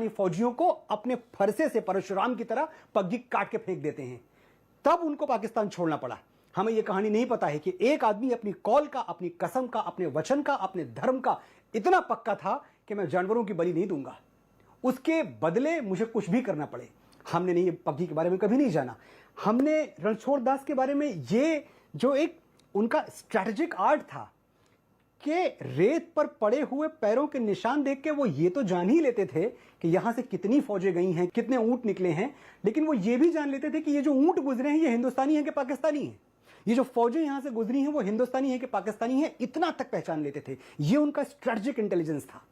पाकिस्तानी फौजियों को अपने फरसे से परशुराम की तरह पग्गी काट के फेंक देते हैं। तब उनको पाकिस्तान छोड़ना पड़ा। हमें यह कहानी नहीं पता है कि एक आदमी अपनी कौल का, अपनी कसम का, अपने वचन का, अपने धर्म का इतना पक्का था कि मैं जानवरों की बलि नहीं दूंगा, उसके बदले मुझे कुछ भी करना पड़े। हमने नहीं, पग्गी के बारे में कभी नहीं जाना। हमने रणछोड़ दास के बारे में ये जो एक उनका स्ट्रैटेजिक आर्ट था कि रेत पर पड़े हुए पैरों के निशान देख के वो ये तो जान ही लेते थे कि यहां से कितनी फौजें गई हैं, कितने ऊंट निकले हैं, लेकिन वो ये भी जान लेते थे कि ये जो ऊंट गुजरे हैं ये हिंदुस्तानी हैं कि पाकिस्तानी हैं, ये जो फौजें यहां से गुजरी हैं वो हिंदुस्तानी हैं कि पाकिस्तानी हैं, इतना तक पहचान लेते थे। ये उनका स्ट्रैटेजिक इंटेलिजेंस था।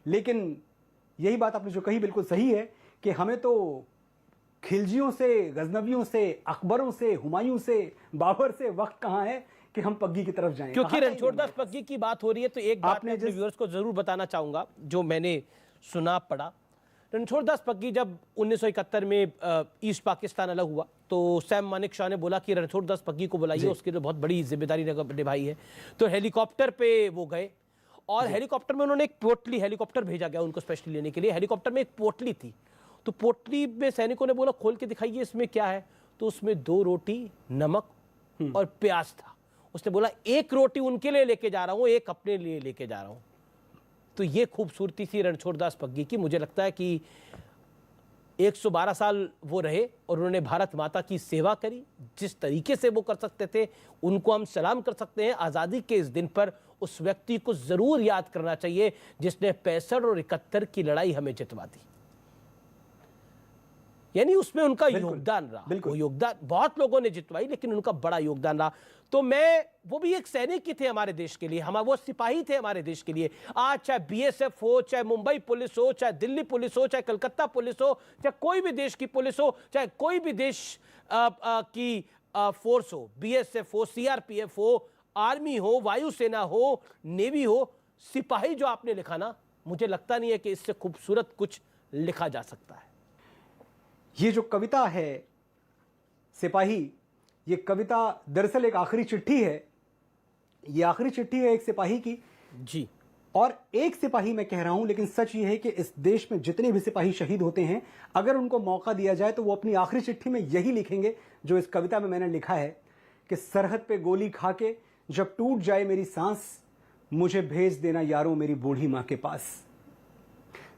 लेकिन यही बात आपने जो कही बिल्कुल सही है कि हमें तो खिलजियों से, गजनवियों से, अकबरों से, हुमायूं से, बाबर से वक्त कहां है कि हम पग्गी की तरफ जाएं। क्योंकि रणछोड़ दास पग्गी की बात हो रही है तो एक बात मैं अपने व्यूअर्स को जरूर बताना चाहूंगा जो मैंने सुना पढ़ा। रणछोड़ दास पग्गी जब 1971 में ईस्ट पाकिस्तान अलग हुआ तो सैम मानिक शाह ने बोला कि रणछोड़ दास पग्गी को बुलाइए, उसके लिए बहुत बड़ी जिम्मेदारी निभाई है। तो हेलीकॉप्टर पे वो गए और हेलीकॉप्टर में उन्होंने एक पोटली, हेलीकॉप्टर भेजा गया उनको स्पेशली लेने के लिए। हेलीकॉप्टर में एक पोटली थी, तो पोटली में सैनिकों ने बोला खोल के दिखाइए इसमें क्या है। तो उसमें 2 रोटी, नमक और प्याज था। उसने बोला एक रोटी उनके लिए लेके जा रहा हूं, एक अपने लिए लेके जा रहा हूं। तो ये खूबसूरती थी रणछोड़ दास पग्गी की। मुझे लगता है कि 112 साल वो रहे और उन्होंने भारत माता की सेवा करी। जिस तरीके से वो कर सकते थे उनको हम सलाम कर सकते हैं। आज़ादी के इस दिन पर उस व्यक्ति को जरूर याद करना चाहिए जिसने 65 और 71 की लड़ाई हमें जितवा दी। यानी उसमें उनका योगदान रहा। वो योगदान बहुत लोगों ने जितवाई लेकिन उनका बड़ा योगदान रहा। तो वो भी एक सैनिक ही थे हमारे देश के लिए, वो सिपाही थे हमारे देश के लिए। आज चाहे बीएसएफ हो, चाहे मुंबई पुलिस हो, चाहे दिल्ली पुलिस हो, चाहे कलकत्ता पुलिस हो, चाहे कोई भी देश की पुलिस हो, चाहे कोई भी देश की फोर्स हो, बीएसएफ हो, सीआरपीएफ हो, आर्मी हो, वायुसेना हो, नेवी हो, सिपाही जो आपने लिखा ना, मुझे लगता नहीं है कि इससे खूबसूरत कुछ लिखा जा सकता है। ये जो कविता है सिपाही, ये कविता दरअसल एक आखिरी चिट्ठी है। ये आखिरी चिट्ठी है एक सिपाही की जी। और एक सिपाही मैं कह रहा हूं, लेकिन सच ये है कि इस देश में जितने भी सिपाही शहीद होते हैं, अगर उनको मौका दिया जाए तो वो अपनी आखिरी चिट्ठी में यही लिखेंगे जो इस कविता में मैंने लिखा है कि सरहद पे गोली खा के जब टूट जाए मेरी सांस, मुझे भेज देना यारों मेरी बूढ़ी मां के पास।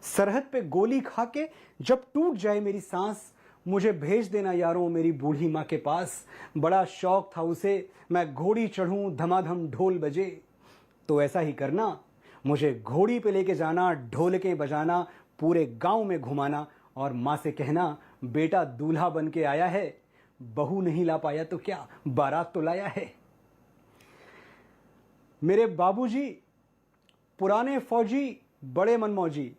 सरहद पे गोली खा के जब टूट जाए मेरी सांस, मुझे भेज देना यारों मेरी बूढ़ी मां के पास। बड़ा शौक था उसे मैं घोड़ी चढ़ूं, धमाधम ढोल बजे, तो ऐसा ही करना, मुझे घोड़ी पे लेके जाना, ढोलकें बजाना, पूरे गांव में घुमाना और मां से कहना बेटा दूल्हा बन के आया है, बहू नहीं ला पाया तो क्या, बारात तो लाया है। मेरे बाबूजी पुराने फौजी बड़े मनमौजी,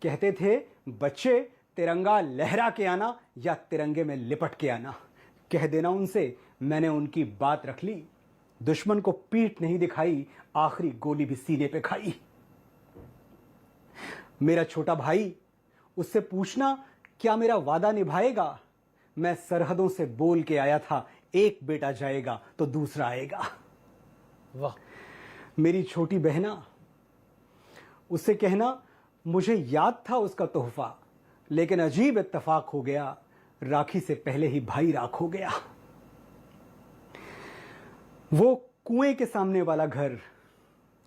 कहते थे बच्चे तिरंगा लहरा के आना या तिरंगे में लिपट के आना। कह देना उनसे मैंने उनकी बात रख ली, दुश्मन को पीठ नहीं दिखाई, आखिरी गोली भी सीने पे खाई। मेरा छोटा भाई, उससे पूछना क्या मेरा वादा निभाएगा, मैं सरहदों से बोल के आया था एक बेटा जाएगा तो दूसरा आएगा। वाह। मेरी छोटी बहना, उससे कहना मुझे याद था उसका तोहफा, लेकिन अजीब इत्तेफाक हो गया, राखी से पहले ही भाई राख हो गया। वो कुएं के सामने वाला घर,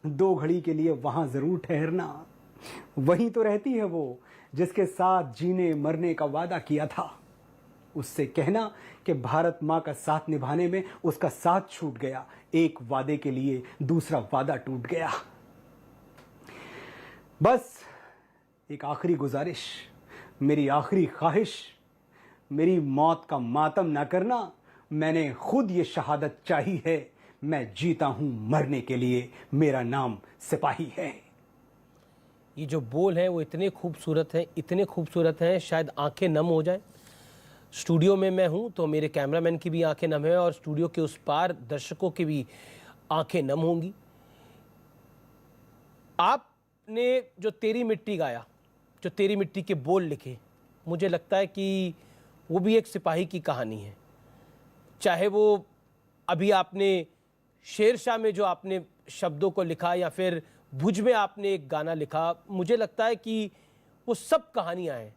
2 घड़ी के लिए वहां जरूर ठहरना, वहीं तो रहती है वो जिसके साथ जीने मरने का वादा किया था। उससे कहना कि भारत मां का साथ निभाने में उसका साथ छूट गया, एक वादे के लिए दूसरा वादा टूट गया। बस एक आखिरी गुजारिश, मेरी आखिरी ख्वाहिश, मेरी मौत का मातम ना करना, मैंने खुद ये शहादत चाही है, मैं जीता हूं मरने के लिए, मेरा नाम सिपाही है। ये जो बोल हैं वो इतने खूबसूरत हैं, इतने खूबसूरत हैं, शायद आंखें नम हो जाएं। स्टूडियो में मैं हूं तो मेरे कैमरामैन की भी आंखें नम है और स्टूडियो के उस पार दर्शकों की भी आंखें नम होंगी। आपने जो तेरी मिट्टी गाया, जो तेरी मिट्टी के बोल लिखे, मुझे लगता है कि वो भी एक सिपाही की कहानी है। चाहे वो अभी आपने शेरशाह में जो आपने शब्दों को लिखा या फिर भुज में आपने एक गाना लिखा, मुझे लगता है कि वो सब कहानियां हैं।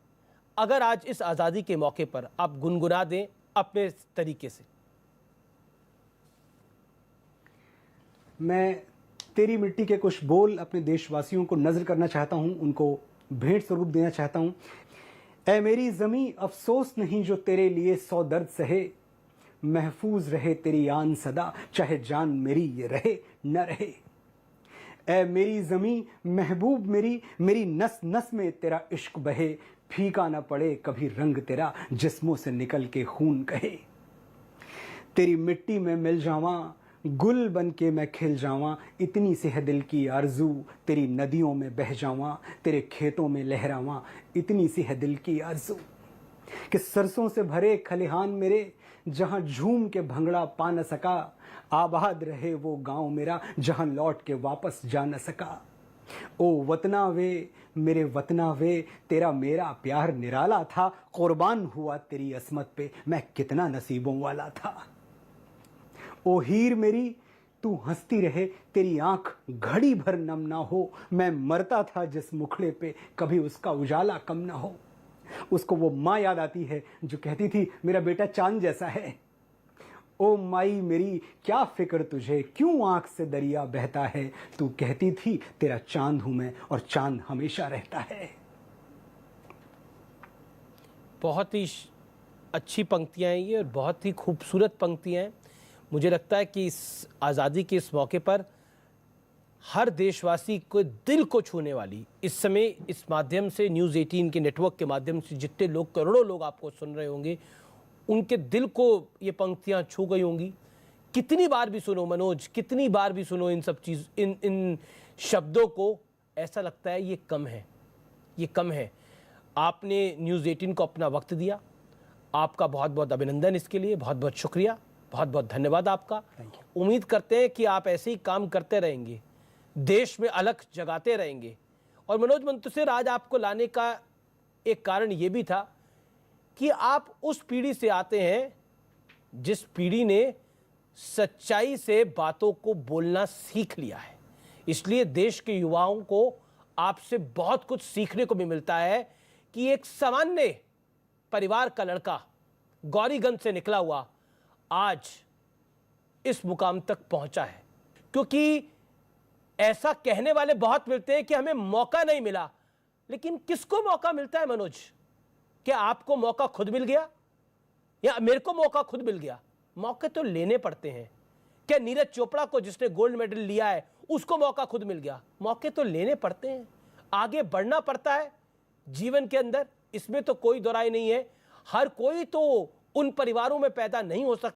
अगर आज इस आज़ादी के मौके पर आप गुनगुना दें अपने तरीके से। मैं तेरी मिट्टी के कुछ बोल अपने देशवासियों को नजर करना चाहता हूं, उनको भेंट स्वरूप देना चाहता हूं। ऐ मेरी ज़मीं अफसोस नहीं जो तेरे लिए 100 दर्द सहे, महफूज रहे तेरी आन सदा, चाहे जान मेरी ये रहे न रहे। ऐ मेरी ज़मीं महबूब मेरी, मेरी नस नस में तेरा इश्क बहे, फीका न पड़े कभी रंग तेरा, जिस्मों से निकल के खून कहे। तेरी मिट्टी में मिल जावां, गुल बन के मैं खिल जावां, इतनी सी है दिल की आरज़ू, तेरी नदियों में बह जावां, तेरे खेतों में लहरावां, इतनी सी है दिल की आरज़ू। कि सरसों से भरे खलिहान मेरे, जहां झूम के भंगड़ा पा न सका, आबाद रहे वो गांव मेरा, जहां लौट के वापस जा न सका। ओ वतना वे मेरे वतना वे, तेरा मेरा प्यार निराला था, कुर्बान हुआ तेरी असमत पे, मैं कितना नसीबों वाला था। ओ हीर मेरी तू हंसती रहे, तेरी आंख घड़ी भर नम ना हो, मैं मरता था जिस मुखड़े पे, कभी उसका उजाला कम ना हो। उसको वो माँ याद आती है जो कहती थी मेरा बेटा चांद जैसा है। ओ माई मेरी क्या फिक्र तुझे, क्यों आंख से दरिया बहता है, तू कहती थी तेरा चांद हूं मैं और चांद हमेशा रहता है। बहुत ही अच्छी पंक्तियां हैं ये और बहुत ही खूबसूरत पंक्तियां हैं। मुझे लगता है कि इस आज़ादी के इस मौके पर हर देशवासी को दिल को छूने वाली, इस समय इस माध्यम से न्यूज़ 18 के नेटवर्क के माध्यम से जितने लोग, करोड़ों लोग आपको सुन रहे होंगे, उनके दिल को ये पंक्तियां छू गई होंगी। कितनी बार भी सुनो मनोज, कितनी बार भी सुनो इन सब चीज़, इन शब्दों को, ऐसा लगता है ये कम है, ये कम है। आपने न्यूज़ 18 को अपना वक्त दिया, आपका बहुत बहुत अभिनंदन इसके लिए, बहुत बहुत शुक्रिया, बहुत बहुत धन्यवाद आपका। उम्मीद करते हैं कि आप ऐसे ही काम करते रहेंगे, देश में अलख जगाते रहेंगे। और मनोज मुंतशिर, आज आपको लाने का एक कारण ये भी था कि आप उस पीढ़ी से आते हैं जिस पीढ़ी ने सच्चाई से बातों को बोलना सीख लिया है। इसलिए देश के युवाओं को आपसे बहुत कुछ सीखने को भी मिलता है कि एक सामान्य परिवार का लड़का गौरीगंज से निकला हुआ आज इस मुकाम तक पहुंचा है। क्योंकि ऐसा कहने वाले बहुत मिलते हैं कि हमें मौका नहीं मिला, लेकिन किसको मौका मिलता है मनोज? क्या आपको मौका खुद मिल गया या मेरे को मौका खुद मिल गया? मौके तो लेने पड़ते हैं। क्या नीरज चोपड़ा को, जिसने गोल्ड मेडल लिया है, उसको मौका खुद मिल गया? मौके तो लेने पड़ते हैं, आगे बढ़ना पड़ता है जीवन के अंदर, इसमें तो कोई दो राय नहीं है। हर कोई तो उन परिवारों में पैदा नहीं हो सकता